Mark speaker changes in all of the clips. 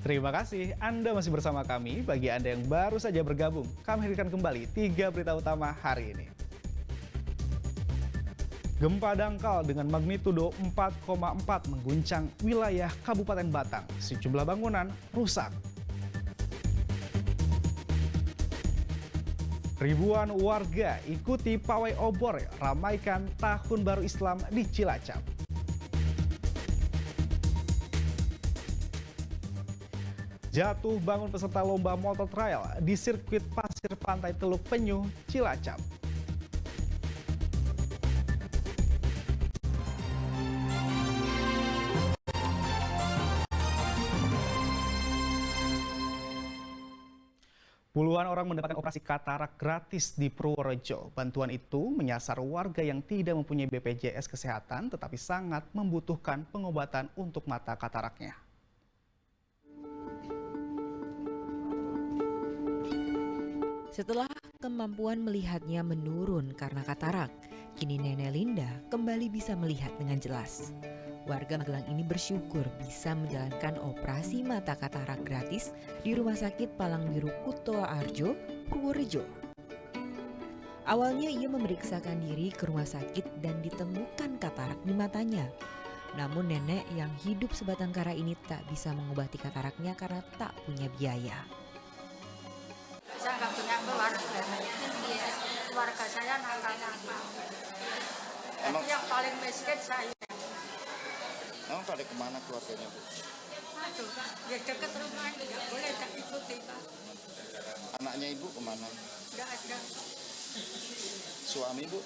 Speaker 1: Terima kasih Anda masih bersama kami. Bagi Anda yang baru saja bergabung, kami hadirkan kembali 3 berita utama hari ini. Gempa dangkal dengan magnitudo 4,4 mengguncang wilayah Kabupaten Batang. Sejumlah bangunan rusak. Ribuan warga ikuti pawai obor ramaikan Tahun Baru Islam di Cilacap. Jatuh bangun peserta lomba motor trail di sirkuit pasir pantai Teluk Penyu, Cilacap. Puluhan orang mendapatkan operasi katarak gratis di Purworejo. Bantuan itu menyasar warga yang tidak mempunyai BPJS Kesehatan tetapi sangat membutuhkan pengobatan untuk mata kataraknya.
Speaker 2: Setelah kemampuan melihatnya menurun karena katarak, kini Nenek Linda kembali bisa melihat dengan jelas. Warga Magelang ini bersyukur bisa menjalankan operasi mata katarak gratis di Rumah Sakit Palangbiru Kutoarjo, Purworejo. Awalnya ia memeriksakan diri ke rumah sakit dan ditemukan katarak di matanya. Namun nenek yang hidup sebatang kara ini tak bisa mengobati kataraknya karena tak punya biaya.
Speaker 3: Saya nggak punya keluarga, keluarga saya nakal-nakal. Jadi yang paling miskin saya.
Speaker 4: Emang pada kemana keluarganya, Bu?
Speaker 3: Aduh, ya dekat rumah, nggak boleh tak ikuti, Pak.
Speaker 4: Anaknya Ibu kemana?
Speaker 3: Nggak ada.
Speaker 4: Suami, Bu?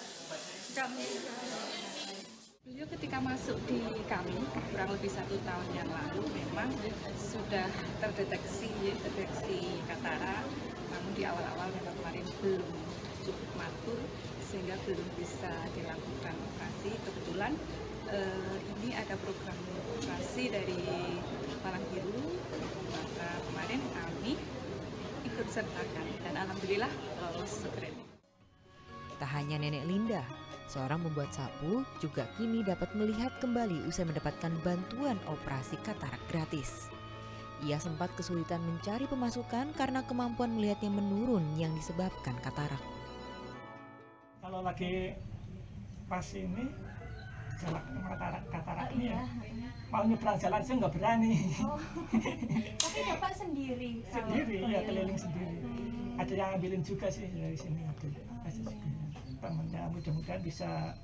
Speaker 3: Sudah meninggal.
Speaker 5: Beliau ketika masuk di kami kurang lebih 1 tahun yang lalu memang sudah terdeteksi katarak, namun di awal-awal memang kemarin belum cukup matur sehingga belum bisa dilakukan operasi. Kebetulan ini ada program operasi dari Palangbiru, maka kemarin kami ikut sertakan dan alhamdulillah lolos screening.
Speaker 2: Tak hanya Nenek Linda, seorang pembuat sapu juga kini dapat melihat kembali usai mendapatkan bantuan operasi katarak gratis. Ia sempat kesulitan mencari pemasukan karena kemampuan melihatnya menurun yang disebabkan katarak.
Speaker 6: Kalau lagi pas ini jalan katarak ini ya, mau nyebrang jalan saya nggak berani.
Speaker 7: Tapi Bapak sendiri?
Speaker 6: Ya keliling sendiri. Ada yang ambilin juga sih dari sini, ada temennya, mudah-mudahan bisa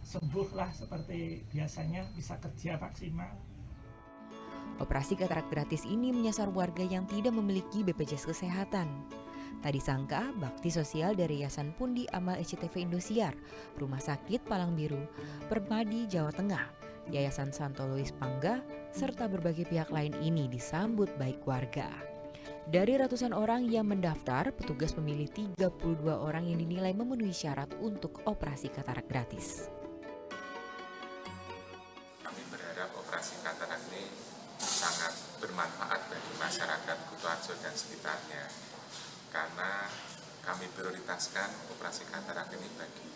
Speaker 6: sembuh lah seperti biasanya, bisa kerja maksimal.
Speaker 2: Operasi katarak gratis ini menyasar warga yang tidak memiliki BPJS Kesehatan. Tak disangka, bakti sosial dari Yayasan Pundi Amal SCTV Indosiar, Rumah Sakit Palangbiru, Permadi, Jawa Tengah, Yayasan Santo Louis Pangga, serta berbagai pihak lain ini disambut baik warga. Dari ratusan orang yang mendaftar, petugas memilih 32 orang yang dinilai memenuhi syarat untuk operasi katarak gratis.
Speaker 8: Kami berharap operasi katarak ini sangat bermanfaat bagi masyarakat Kutoarjo dan sekitarnya, karena kami prioritaskan operasi katarak ini bagi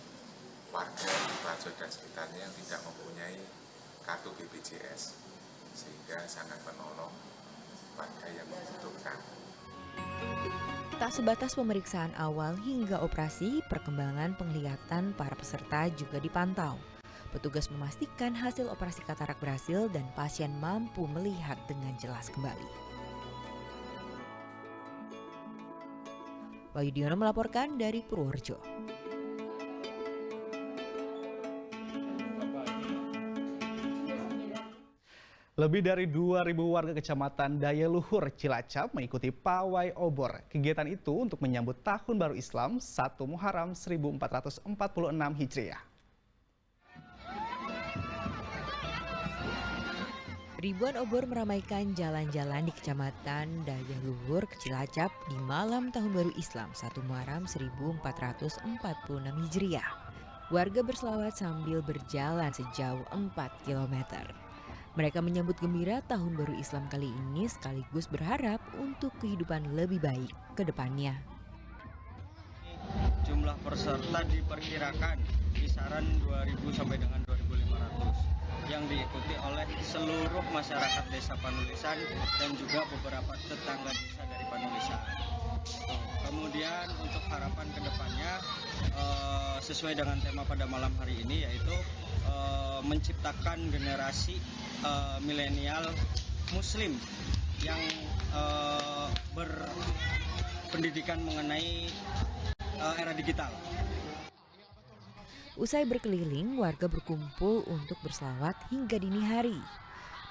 Speaker 8: warga Kutoarjo dan sekitarnya yang tidak mempunyai kartu BPJS, sehingga sangat menolong warga yang membutuhkan.
Speaker 2: Tak sebatas pemeriksaan awal hingga operasi, perkembangan penglihatan para peserta juga dipantau. Petugas memastikan hasil operasi katarak berhasil dan pasien mampu melihat dengan jelas kembali. Wahyu Diono melaporkan dari Purworejo.
Speaker 1: Lebih dari 2.000 warga Kecamatan Daya Luhur, Cilacap mengikuti pawai obor. Kegiatan itu untuk menyambut Tahun Baru Islam 1 Muharram 1446 Hijriah.
Speaker 2: Ribuan obor meramaikan jalan-jalan di Kecamatan Daya Luhur, Cilacap di malam Tahun Baru Islam 1 Muharram 1446 Hijriah. Warga berselawat sambil berjalan sejauh 4 km. Mereka menyambut gembira Tahun Baru Islam kali ini sekaligus berharap untuk kehidupan lebih baik ke depannya.
Speaker 9: Jumlah peserta diperkirakan kisaran 2.000 sampai dengan 2.500. yang diikuti oleh seluruh masyarakat desa Panulisan dan juga beberapa tetangga desa dari Panulisan. Kemudian untuk harapan kedepannya sesuai dengan tema pada malam hari ini, yaitu menciptakan generasi milenial Muslim yang berpendidikan mengenai era digital.
Speaker 2: Usai berkeliling, warga berkumpul untuk berselawat hingga dini hari.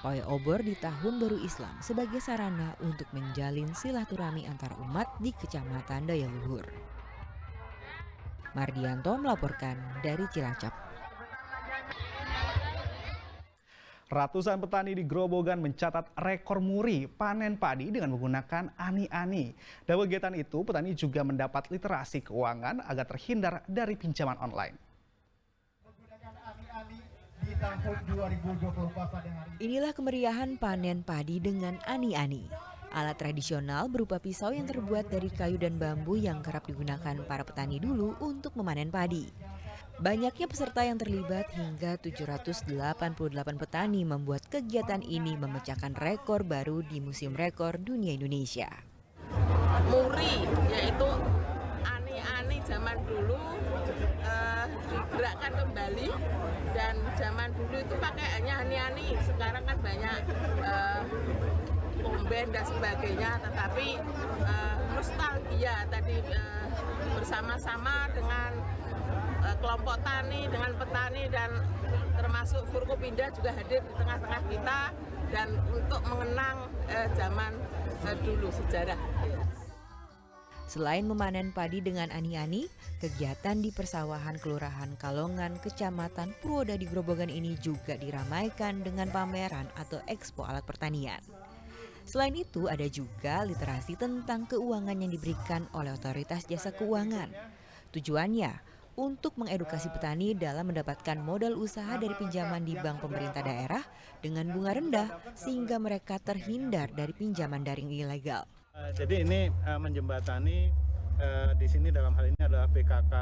Speaker 2: Pawai obor di Tahun Baru Islam sebagai sarana untuk menjalin silaturahmi antar umat di Kecamatan Daya Luhur. Mardianto melaporkan dari Cilacap.
Speaker 1: Ratusan petani di Grobogan mencatat rekor muri panen padi dengan menggunakan ani-ani. Dalam kegiatan itu, petani juga mendapat literasi keuangan agar terhindar dari pinjaman online.
Speaker 2: Inilah kemeriahan panen padi dengan ani-ani. Alat tradisional berupa pisau yang terbuat dari kayu dan bambu yang kerap digunakan para petani dulu untuk memanen padi. Banyaknya peserta yang terlibat hingga 788 petani membuat kegiatan ini memecahkan rekor baru di Museum Rekor Dunia Indonesia.
Speaker 10: Muri, yaitu ani-ani zaman dulu digerakkan kembali, dan zaman dulu itu pakai hanya ani-ani, sekarang kan banyak komben dan sebagainya, tetapi nostalgia tadi bersama-sama dengan kelompok tani, dengan petani, dan termasuk Forkopinda juga hadir di tengah-tengah kita dan untuk mengenang zaman dulu, sejarah.
Speaker 2: Selain memanen padi dengan ani-ani, kegiatan di persawahan Kelurahan Kalongan, Kecamatan Purwodadi Grobogan ini juga diramaikan dengan pameran atau ekspo alat pertanian. Selain itu, ada juga literasi tentang keuangan yang diberikan oleh Otoritas Jasa Keuangan. Tujuannya untuk mengedukasi petani dalam mendapatkan modal usaha dari pinjaman di bank pemerintah daerah dengan bunga rendah sehingga mereka terhindar dari pinjaman daring ilegal.
Speaker 11: Jadi ini menjembatani di sini dalam hal ini adalah PKK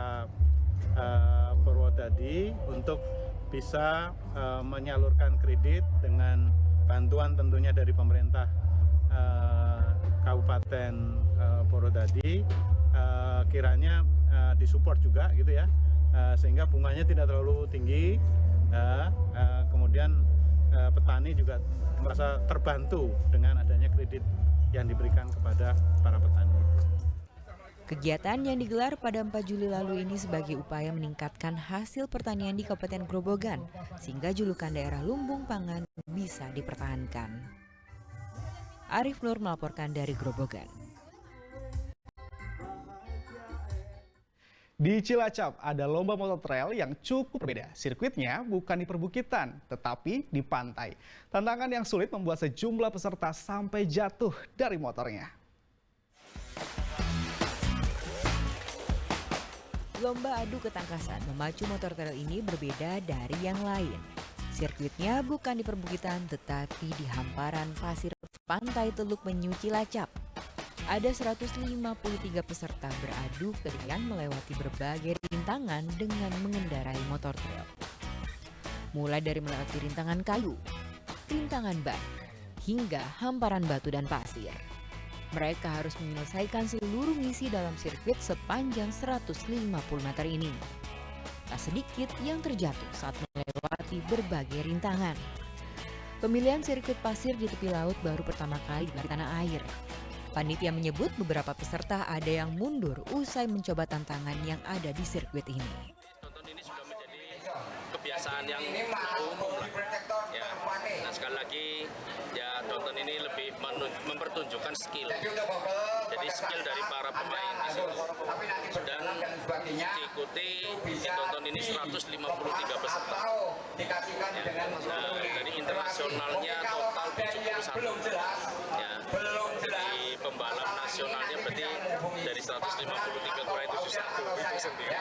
Speaker 11: Purwodadi untuk bisa menyalurkan kredit dengan bantuan tentunya dari pemerintah Kabupaten Purwodadi, kiranya disupport juga gitu ya, sehingga bunganya tidak terlalu tinggi, kemudian petani juga merasa terbantu dengan adanya kredit yang diberikan kepada para petani.
Speaker 2: Kegiatan yang digelar pada 4 Juli lalu ini sebagai upaya meningkatkan hasil pertanian di Kabupaten Grobogan sehingga julukan daerah lumbung pangan bisa dipertahankan. Arif Nur melaporkan dari Grobogan.
Speaker 1: Di Cilacap ada lomba motor trail yang cukup berbeda. Sirkuitnya bukan di perbukitan, tetapi di pantai. Tantangan yang sulit membuat sejumlah peserta sampai jatuh dari motornya.
Speaker 2: Lomba adu ketangkasan memacu motor trail ini berbeda dari yang lain. Sirkuitnya bukan di perbukitan, tetapi di hamparan pasir pantai Teluk Penyu Cilacap. Ada 153 peserta beradu dengan melewati berbagai rintangan dengan mengendarai motor trail. Mulai dari melewati rintangan kayu, rintangan ban, hingga hamparan batu dan pasir. Mereka harus menyelesaikan seluruh misi dalam sirkuit sepanjang 150 meter ini. Tak sedikit yang terjatuh saat melewati berbagai rintangan. Pemilihan sirkuit pasir di tepi laut baru pertama kali di tanah air. Panitia menyebut beberapa peserta ada yang mundur usai mencoba tantangan yang ada di sirkuit ini.
Speaker 12: Tonton ini sudah menjadi kebiasaan yang umum lah. Ya, nah sekali lagi ya tonton ini lebih mempertunjukkan skill. Jadi skill dari para pemain di sini. Dan diikuti ditonton ini 153 peserta. Ya, nah, dari internasionalnya total 71. Ya, di pembalap nasionalnya berarti dari 153 kurang 71 itu sendiri.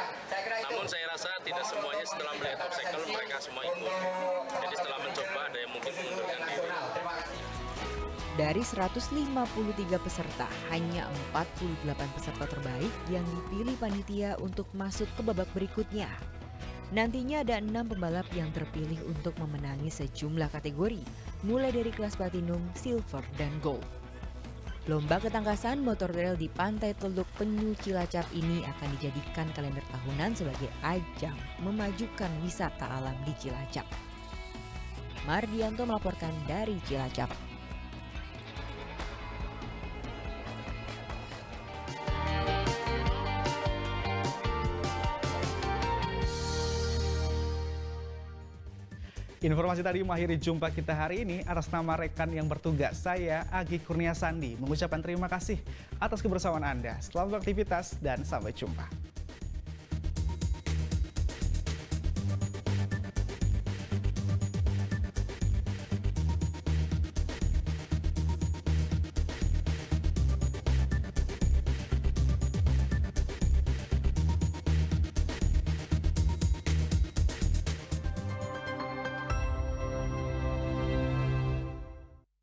Speaker 12: Namun saya rasa tidak semuanya setelah melihat obstacle mereka semua ikut. Jadi setelah mencoba ada yang mungkin mengundurkan diri.
Speaker 2: Dari 153 peserta, hanya 48 peserta terbaik yang dipilih panitia untuk masuk ke babak berikutnya. Nantinya ada 6 pembalap yang terpilih untuk memenangi sejumlah kategori, mulai dari kelas platinum, silver, dan gold. Lomba ketangkasan motor trail di Pantai Teluk Penyu Cilacap ini akan dijadikan kalender tahunan sebagai ajang memajukan wisata alam di Cilacap. Mardianto melaporkan dari Cilacap.
Speaker 1: Informasi tadi mengakhiri jumpa kita hari ini. Atas nama rekan yang bertugas, saya Agi Kurnia Sandi mengucapkan terima kasih atas kebersamaan Anda. Selamat beraktivitas dan sampai jumpa.